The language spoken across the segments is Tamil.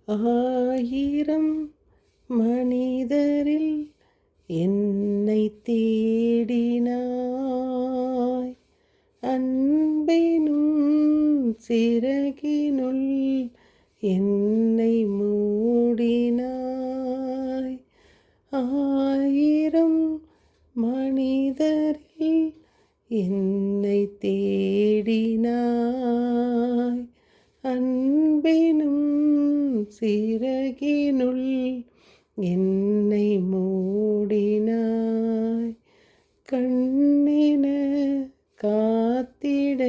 ஆயிரம் மனிதரில் என்னை தேடினாய், அன்பெனும் சிறகினுள் என்னை மூடினாய். ஆயிரம் மனிதரில் என்னை தேடினாய், அன்பெனும் சிறகினுள் என்னை மூடினாய். கண்ணென காத்திட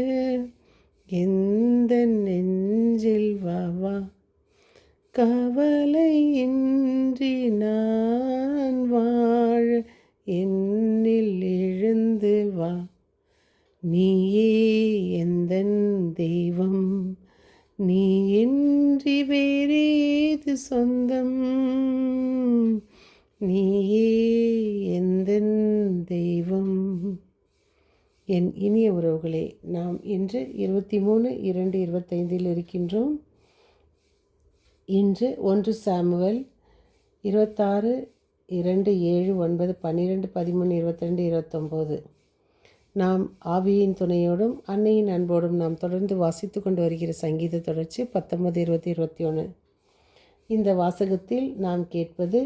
எந்தன் நெஞ்சில் வா, கவலையின்றி நான் வாழ என்னில் எழுந்து வா. நீயே எந்தன் தெய்வம், நீ இன்றி வேறேது சொந்தம், நீயே எந்தன் தெய்வம். என் இனிய உறவுகளே, நாம் இன்று 23/2/25 இருக்கின்றோம். இன்று 1 சாமுவேல் 26, 2, 7, 9, 12, 13, 22, 29. நாம் ஆவியின் துணையோடும் அன்னையின் அன்போடும் நாம் தொடர்ந்து வாசித்து கொண்டு வருகிற சங்கீத தொடர்ச்சி 19, 20, 21. இந்த வாசகத்தில் நாம் கேட்பது,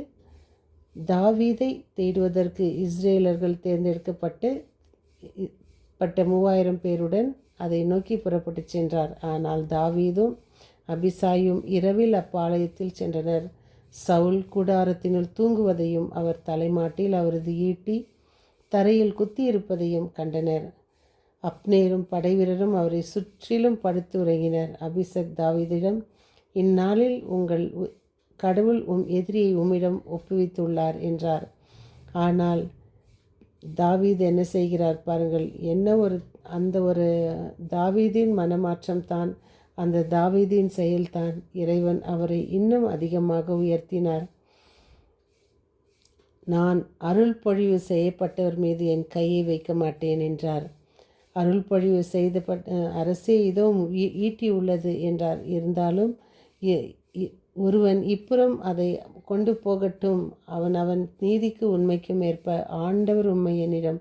தாவீதை தேடுவதற்கு இஸ்ரேலர்கள் தேர்ந்தெடுக்கப்பட்ட 3000 பேருடன் அதை நோக்கி புறப்பட்டு சென்றார். ஆனால் தாவீதும் அபிசாயும் இரவில் அப்பாளையத்தில் சென்றனர். சவுல் கூடாரத்தினுள் தூங்குவதையும் அவர் தலைமாட்டில் அவரது ஈட்டி தரையில் குத்தியிருப்பதையும் கண்டனர். அப்னேரும் படைவீரரும் அவரை சுற்றிலும் படுத்து உறங்கினர். அபிஷக் தாவீதிடம், இந்நாளில் உங்கள் கடவுள் எதிரியை உம்மிடம் ஒப்புவித்துள்ளார் என்றார். ஆனால் தாவீது என்ன செய்கிறார் பாருங்கள். அந்த ஒரு தாவீதின் மனமாற்றம்தான், அந்த தாவீதின் செயல்தான் இறைவன் அவரை இன்னும் அதிகமாக உயர்த்தினார். நான் அருள் பொழிவு செய்யப்பட்டவர் மீது என் கையை வைக்க மாட்டேன் என்றார். அருள் பொழிவு செய்தப்பட்ட அரசே இதோ ஈட்டி உள்ளது என்றார். இருந்தாலும் ஒருவன் இப்புறம் அதை கொண்டு போகட்டும், அவன் நீதிக்கு உண்மைக்கும் ஏற்ப ஆண்டவர் உண்மை என்னிடம்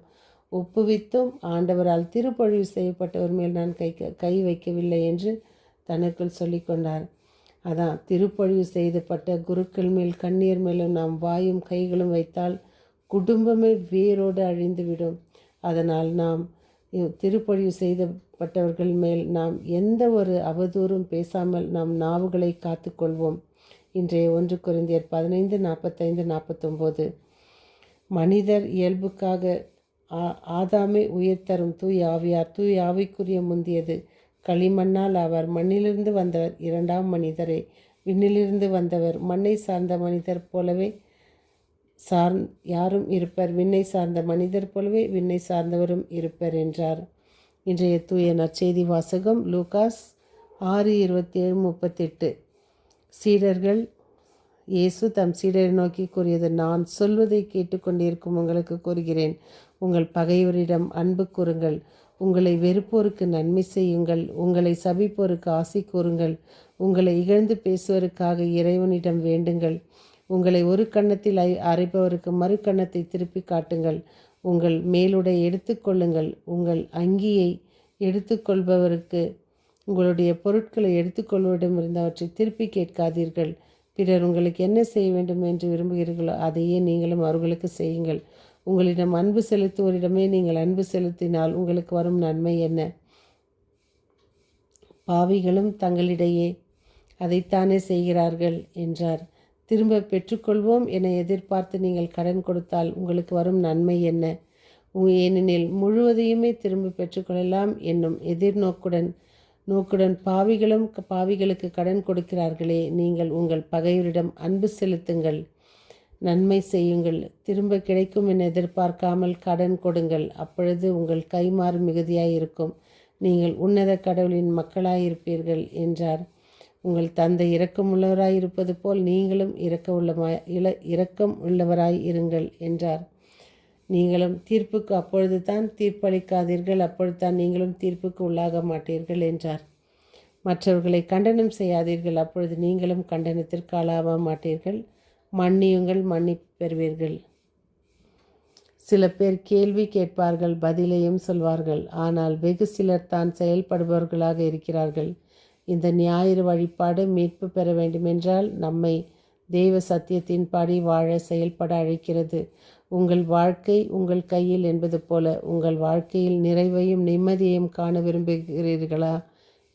ஒப்புவித்தும் ஆண்டவரால் திருப்பொழிவு செய்யப்பட்டவர் மேல் நான் கை வைக்கவில்லை என்று தனக்குள் சொல்லிக்கொண்டார். அதான், திருப்பொழிவு செய்யப்பட்ட குருக்கள் மேல் கண்ணீர் மேலும் நாம் வாயும் கைகளும் வைத்தால் குடும்பமே வேரோடு அழிந்துவிடும். அதனால் நாம் திருப்பொழிவு செய்யப்பட்டவர்கள் மேல் நாம் எந்த ஒரு அவதூறும் பேசாமல் நாம் நாவுகளை காத்துக்கொள்வோம். இன்றைய 1 கொரிந்தியர் 15, 45, 49. மனிதர் இயல்புக்காக ஆதாமை உயிர் தரும் தூய் ஆவியார், தூய் ஆவிக்குரிய முந்தியது களிமண்ணால் ஆவார். மண்ணிலிருந்து வந்தவர் 2ஆம் மனிதரே, விண்ணிலிருந்து வந்தவர் மண்ணை சார்ந்த மனிதர் போலவே யாரும் இருப்பர், விண்ணை சார்ந்த மனிதர் போலவே விண்ணை சார்ந்தவரும் இருப்பர் என்றார். இன்றைய தூய நற்செய்தி வாசகம் லூகாஸ் 6:27-38. சீடர்கள் இயேசு தம் சீடரை நோக்கி கூறியது, நான் சொல்வதை கேட்டுக்கொண்டிருக்கும் உங்களுக்கு கூறுகிறேன், உங்கள் பகைவரிடம் அன்பு கூறுங்கள், உங்களை வெறுப்போருக்கு நன்மை செய்யுங்கள், உங்களை சபிப்போருக்கு ஆசி கூறுங்கள், உங்களை இகழ்ந்து பேசுவதற்காக இறைவனிடம் வேண்டுங்கள், உங்களை ஒரு கன்னத்தில் அறைப்பவருக்கு மறு கன்னத்தை திருப்பி காட்டுங்கள், உங்கள் மேலுடை எடுத்துக்கொள்ளுங்கள், உங்கள் அங்கியை எடுத்துக்கொள்பவருக்கு உங்களுடைய பொருட்களை எடுத்துக்கொள்வதிடமிருந்து அவற்றை திருப்பி கேட்காதீர்கள். பிறர் உங்களுக்கு என்ன செய்ய வேண்டும் என்று விரும்புகிறீர்களோ அதையே நீங்களும் அவர்களுக்கு செய்யுங்கள். உங்களிடம் அன்பு செலுத்துவோரிடமே நீங்கள் அன்பு செலுத்தினால் உங்களுக்கு வரும் நன்மை என்ன? பாவிகளும் தங்களிடையே அதைத்தானே செய்கிறார்கள் என்றார். திரும்ப பெற்றுக்கொள்வோம் என எதிர்பார்த்து நீங்கள் கடன் கொடுத்தால் உங்களுக்கு வரும் நன்மை என்ன? ஏனெனில் முழுவதையுமே திரும்ப பெற்றுக்கொள்ளலாம் என்னும் நோக்குடன் பாவிகளுக்கு கடன் கொடுக்கிறார்களே. நீங்கள் உங்கள் பகைவரிடம் அன்பு செலுத்துங்கள், நன்மை செய்யுங்கள், திரும்ப கிடைக்கும் என எதிர்பார்க்காமல் கடன் கொடுங்கள், அப்பொழுது உங்கள் கைமாறு மிகுதியாய் இருக்கும், நீங்கள் உன்னத கடவுளின் மக்களாயிருப்பீர்கள் என்றார். உங்கள் தந்தை இரக்கமுள்ளவராய் இருப்பது போல் நீங்களும் இரக்கம் உள்ளவராய் இருங்கள் என்றார். நீங்களும் தீர்ப்புக்கு அப்பொழுது தான் தீர்ப்பளிக்காதீர்கள், அப்பொழுது தான் நீங்களும் தீர்ப்புக்கு உள்ளாக மாட்டீர்கள் என்றார். மற்றவர்களை கண்டனம் செய்யாதீர்கள், அப்பொழுது நீங்களும் கண்டனத்திற்கு ஆளாக மாட்டீர்கள். மன்னியுங்கள், மன்னிப்பு பெறுவீர்கள். சில பேர் கேள்வி கேட்பார்கள், பதிலையும் சொல்வார்கள். ஆனால் வெகு சிலர் தான் செயல்படுபவர்களாக இருக்கிறார்கள். இந்த ஞாயிறு வழிபாடு மீட்பு பெற வேண்டுமென்றால் நம்மை தெய்வ சத்தியத்தின்படி வாழ செயல்பட அழைக்கிறது. உங்கள் வாழ்க்கை உங்கள் கையில் என்பது போல உங்கள் வாழ்க்கையில் நிறைவையும் நிம்மதியையும் காண விரும்புகிறீர்களா?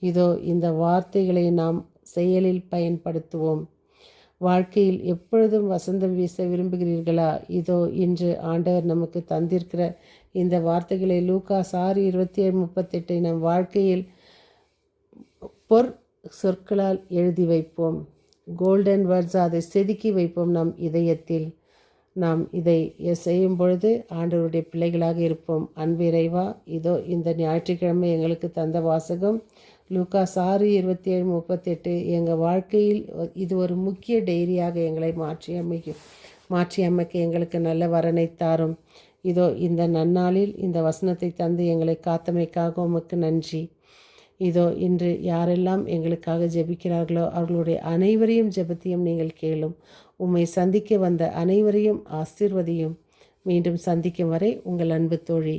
இதோ இந்த வார்த்தைகளை நாம் செயலில் பயன்படுத்துவோம். வாழ்க்கையில் எப்பொழுதும் வசந்தம் வீச விரும்புகிறீர்களா? இதோ இன்று ஆண்டவர் நமக்கு தந்திருக்கிற இந்த வார்த்தைகளை லூக்கா 6:27-38 நம் வாழ்க்கையில் சொற்களால் எழுதி வைப்போம். கோல்டன் வேர்ட்ஸ், அதை செதுக்கி வைப்போம் நம் இதயத்தில். நாம் இதை செய்யும் பொழுது ஆண்டவருடைய பிள்ளைகளாக இருப்போம். அன்பிறைவா, இதோ இந்த ஞாயிற்றுக்கிழமை எங்களுக்கு தந்த வாசகம் லூக்கா 6:27-38. எங்கள் வாழ்க்கையில் இது ஒரு முக்கிய டைரியாக எங்களை மாற்றி அமைக்க எங்களுக்கு நல்ல வரனை தாரும். இதோ இந்த நன்னாளில் இந்த வசனத்தை தந்து எங்களை காத்தமைக்காக உமக்கு நன்றி. இதோ இன்று யாரெல்லாம் எங்களுக்காக ஜெபிக்கிறார்களோ அவர்களுடைய அனைவரையும் ஜெபத்தையும் நீங்கள் கேளும். உம்மை சந்திக்க வந்த அனைவரையும் ஆசீர்வதியும். மீண்டும் சந்திக்கும் வரை உங்கள் அன்பு தோழி.